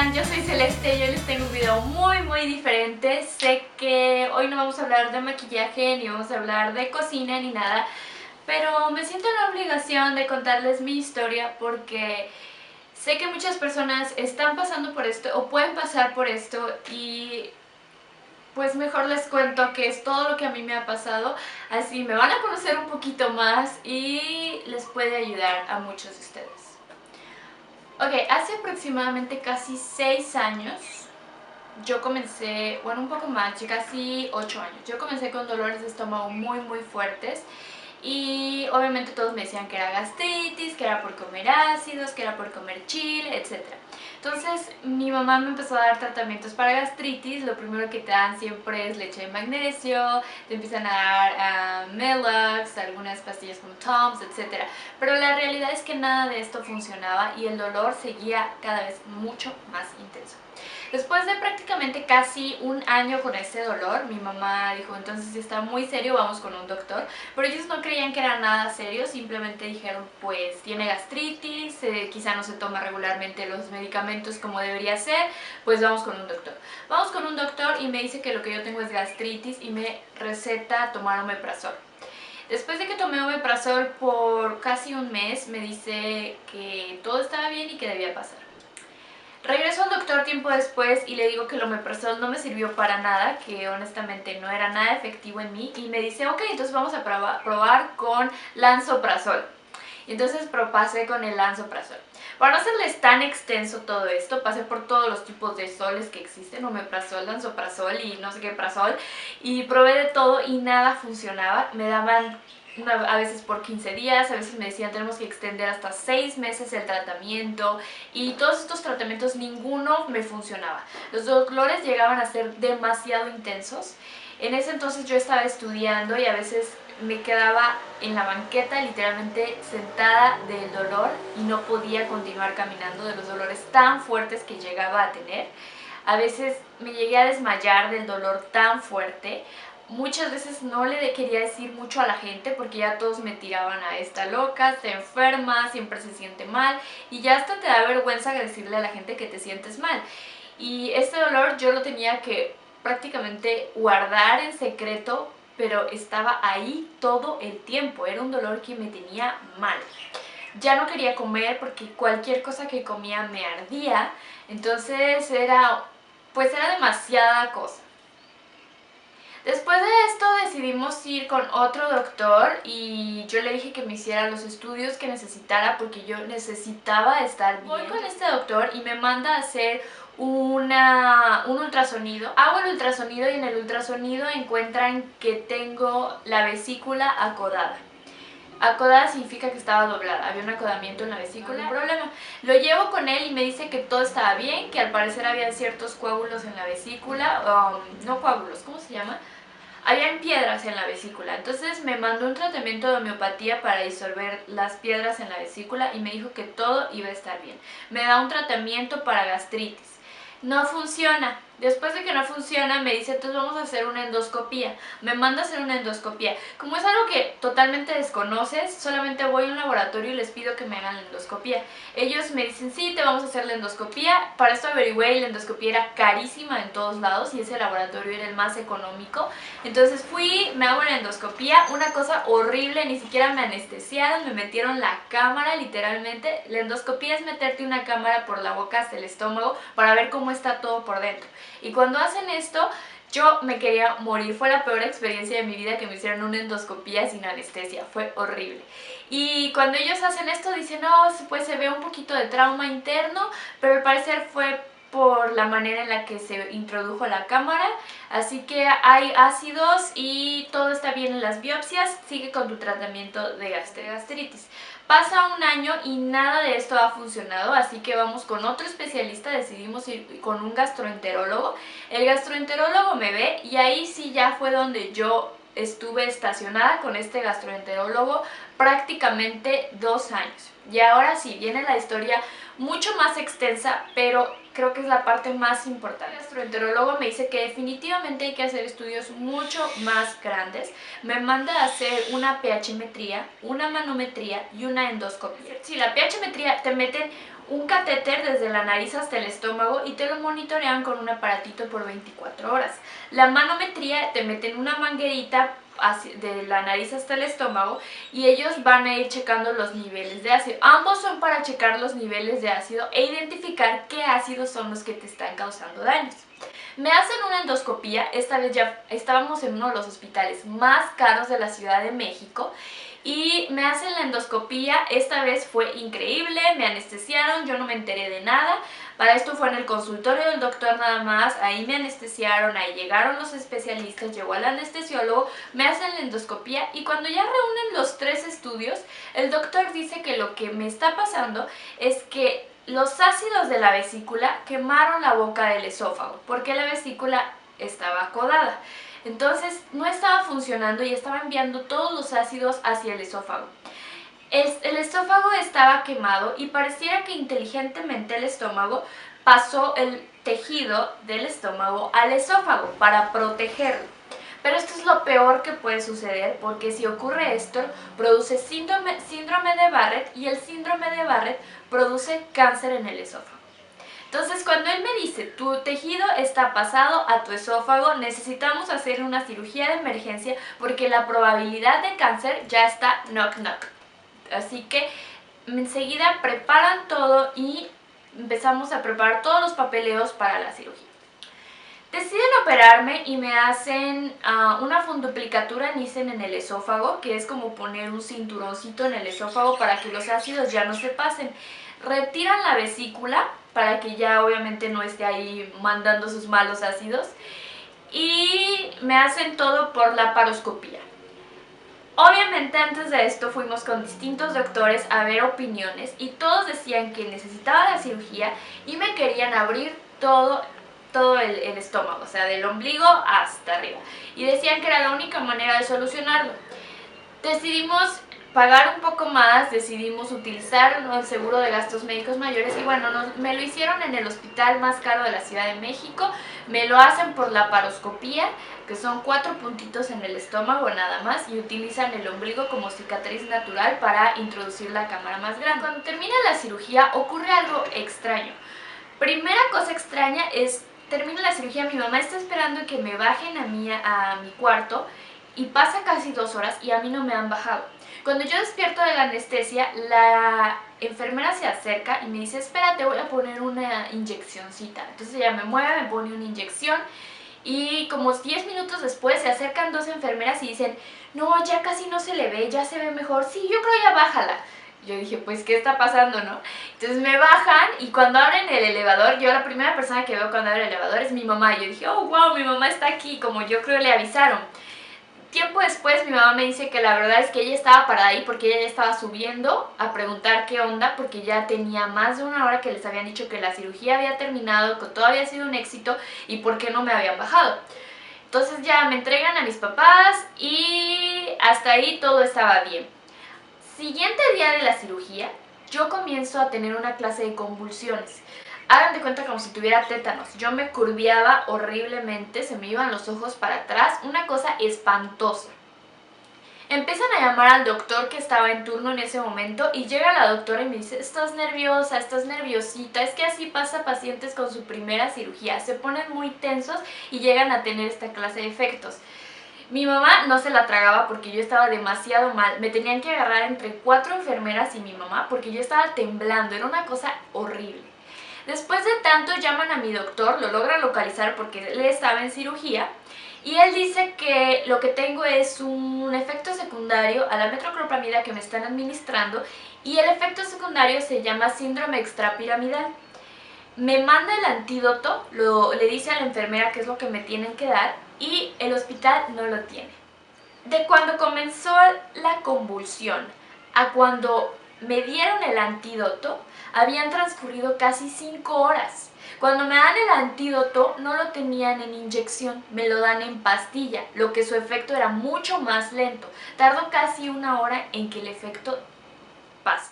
están? Yo soy Celeste y hoy les tengo un video muy diferente. Sé que hoy no vamos a hablar de maquillaje, ni vamos a hablar de cocina, ni nada, pero me siento en la obligación de contarles mi historia porque sé que muchas personas están pasando por esto o pueden pasar por esto y pues mejor les cuento que es todo lo que a mí me ha pasado, así me van a conocer un poquito más y les puede ayudar a muchos de ustedes. Ok, hace aproximadamente casi 6 años yo comencé, bueno, un poco más, casi 8 años. Yo comencé con dolores de estómago muy fuertes y obviamente todos me decían que era gastritis, que era por comer ácidos, que era por comer chile, etc. Entonces mi mamá me empezó a dar tratamientos para gastritis. Lo primero que te dan siempre es leche de magnesio, te empiezan a dar Melox, algunas pastillas como Tums, etc. Pero la realidad es que nada de esto funcionaba y el dolor seguía cada vez mucho más intenso. Después de prácticamente casi un año con este dolor, mi mamá dijo, entonces si está muy serio, vamos con un doctor. Pero ellos no creían que era nada serio, simplemente dijeron, pues tiene gastritis, quizá no se toma regularmente los medicamentos como debería ser, pues vamos con un doctor. Vamos con un doctor y me dice que lo que yo tengo es gastritis y me receta tomar omeprazol. Después de que tomé omeprazol por casi un mes, me dice que todo estaba bien y que debía pasar. Regreso al doctor tiempo después y le digo que el omeprazol no me sirvió para nada, que honestamente no era nada efectivo en mí, y me dice, ok, entonces vamos a probar con lansoprazol. Y entonces pasé con el lansoprazol. Para no hacerles tan extenso todo esto, pasé por todos los tipos de soles que existen, omeprazol, lansoprazol y no sé qué prazol, y probé de todo y nada funcionaba. Me daban a veces por 15 días, a veces me decían tenemos que extender hasta 6 meses el tratamiento, y todos estos tratamientos ninguno me funcionaba. Los dolores llegaban a ser demasiado intensos. En ese entonces yo estaba estudiando y a veces me quedaba en la banqueta literalmente sentada del dolor y no podía continuar caminando de los dolores tan fuertes que llegaba a tener. A veces me llegué a desmayar del dolor tan fuerte. Muchas veces no le quería decir mucho a la gente porque ya todos me tiraban a esta loca, está enferma, siempre se siente mal, y ya hasta te da vergüenza decirle a la gente que te sientes mal. Y este dolor yo lo tenía que prácticamente guardar en secreto, pero estaba ahí todo el tiempo. Era un dolor que me tenía mal. Ya no quería comer porque cualquier cosa que comía me ardía, entonces era demasiada cosa. Después de esto decidimos ir con otro doctor y yo le dije que me hiciera los estudios que necesitara porque yo necesitaba estar bien. Voy con este doctor y me manda a hacer un ultrasonido. Hago el ultrasonido y en el ultrasonido encuentran que tengo la vesícula acodada. Acodada significa que estaba doblada, había un acodamiento en la vesícula, no hay problema. Lo llevo con él y me dice que todo estaba bien, que al parecer había ciertos coágulos en la vesícula, no coágulos, ¿cómo se llama? Habían piedras en la vesícula, entonces me mandó un tratamiento de homeopatía para disolver las piedras en la vesícula y me dijo que todo iba a estar bien. Me da un tratamiento para gastritis. No funciona. Después de que no funciona me dice, entonces vamos a hacer una endoscopía. Me manda a hacer una endoscopía. Como es algo que totalmente desconoces, solamente voy a un laboratorio y les pido que me hagan la endoscopía. Ellos me dicen, sí, te vamos a hacer la endoscopía. Para esto averigüé y la endoscopía era carísima en todos lados y ese laboratorio era el más económico. Entonces fui, me hago la endoscopía, una cosa horrible, ni siquiera me anestesiaron, me metieron la cámara literalmente. La endoscopía es meterte una cámara por la boca hasta el estómago para ver cómo está todo por dentro. Y cuando hacen esto, yo me quería morir. Fue la peor experiencia de mi vida que me hicieron una endoscopía sin anestesia. Fue horrible. Y cuando ellos hacen esto dicen, no, pues se ve un poquito de trauma interno, pero al parecer fue por la manera en la que se introdujo la cámara, así que hay ácidos y todo está bien en las biopsias, sigue con tu tratamiento de gastritis. Pasa un año y nada de esto ha funcionado, así que vamos con otro especialista, decidimos ir con un gastroenterólogo. El gastroenterólogo me ve y ahí sí ya fue donde yo estuve estacionada con este gastroenterólogo prácticamente 2 años. Y ahora sí, viene la historia mucho más extensa, pero creo que es la parte más importante. El gastroenterólogo me dice que definitivamente hay que hacer estudios mucho más grandes. Me manda a hacer una pHmetría, una manometría y una endoscopia. Si la pHmetría te meten un catéter desde la nariz hasta el estómago y te lo monitorean con un aparatito por 24 horas. La manometría te meten una manguerita de la nariz hasta el estómago y ellos van a ir checando los niveles de ácido. Ambos son para checar los niveles de ácido e identificar qué ácidos son los que te están causando daños. Me hacen una endoscopía, esta vez ya estábamos en uno de los hospitales más caros de la Ciudad de México y me hacen la endoscopía, esta vez fue increíble, me anestesiaron, yo no me enteré de nada. Para esto fue en el consultorio del doctor nada más, ahí me anestesiaron, ahí llegaron los especialistas, llegó el anestesiólogo, me hacen la endoscopía y cuando ya reúnen los 3 estudios, el doctor dice que lo que me está pasando es que los ácidos de la vesícula quemaron la boca del esófago, porque la vesícula estaba acodada. Entonces no estaba funcionando y estaba enviando todos los ácidos hacia el esófago. El esófago estaba quemado y pareciera que inteligentemente el estómago pasó el tejido del estómago al esófago para protegerlo. Pero esto es lo peor que puede suceder porque si ocurre esto, produce síndrome de Barrett y el síndrome de Barrett produce cáncer en el esófago. Entonces cuando él me dice, tu tejido está pasado a tu esófago, necesitamos hacer una cirugía de emergencia porque la probabilidad de cáncer ya está knock knock. Así que enseguida preparan todo y empezamos a preparar todos los papeleos para la cirugía. Deciden operarme y me hacen una funduplicatura Nissen en el esófago, que es como poner un cinturoncito en el esófago para que los ácidos ya no se pasen. Retiran la vesícula para que ya obviamente no esté ahí mandando sus malos ácidos y me hacen todo por laparoscopía. Obviamente antes de esto fuimos con distintos doctores a ver opiniones y todos decían que necesitaba la cirugía y me querían abrir todo el estómago, o sea, del ombligo hasta arriba. Y decían que era la única manera de solucionarlo. Decidimos pagar un poco más, decidimos utilizar el seguro de gastos médicos mayores y bueno, me lo hicieron en el hospital más caro de la Ciudad de México. Me lo hacen por laparoscopía, que son 4 puntitos en el estómago nada más y utilizan el ombligo como cicatriz natural para introducir la cámara más grande. Cuando termina la cirugía ocurre algo extraño. Primera cosa extraña es, termina la cirugía, mi mamá está esperando que me bajen a mi cuarto y pasa casi 2 horas y a mí no me han bajado. Cuando yo despierto de la anestesia, la enfermera se acerca y me dice, espera, te voy a poner una inyeccioncita. Entonces ella me mueve, me pone una inyección y como 10 minutos después se acercan 2 enfermeras y dicen, no, ya casi no se le ve, ya se ve mejor. Sí, yo creo ya bájala. Yo dije, pues, ¿qué está pasando, no? Entonces me bajan y cuando abren el elevador, yo la primera persona que veo cuando abre el elevador es mi mamá. Y yo dije, oh, wow, mi mamá está aquí, como yo creo le avisaron. Tiempo después mi mamá me dice que la verdad es que ella estaba parada ahí porque ella ya estaba subiendo a preguntar qué onda porque ya tenía más de 1 hora que les habían dicho que la cirugía había terminado, que todo había sido un éxito y por qué no me habían bajado. Entonces ya me entregan a mis papás y hasta ahí todo estaba bien. Siguiente día de la cirugía, yo comienzo a tener una clase de convulsiones. Hagan de cuenta como si tuviera tétanos. Yo me curviaba horriblemente, se me iban los ojos para atrás, una cosa espantosa. Empiezan a llamar al doctor que estaba en turno en ese momento y llega la doctora y me dice, estás nerviosa, estás nerviosita, es que así pasa a pacientes con su primera cirugía, se ponen muy tensos y llegan a tener esta clase de efectos. Mi mamá no se la tragaba porque yo estaba demasiado mal, me tenían que agarrar entre 4 enfermeras y mi mamá porque yo estaba temblando, era una cosa horrible. Después de tanto llaman a mi doctor, lo logran localizar porque él estaba en cirugía y él dice que lo que tengo es un efecto secundario a la metoclopramida que me están administrando y el efecto secundario se llama síndrome extrapiramidal. Me manda el antídoto, le dice a la enfermera qué es lo que me tienen que dar y el hospital no lo tiene. De cuando comenzó la convulsión a cuando me dieron el antídoto, habían transcurrido casi 5 horas. Cuando me dan el antídoto no lo tenían en inyección, me lo dan en pastilla, lo que su efecto era mucho más lento. Tardó casi 1 hora en que el efecto pase.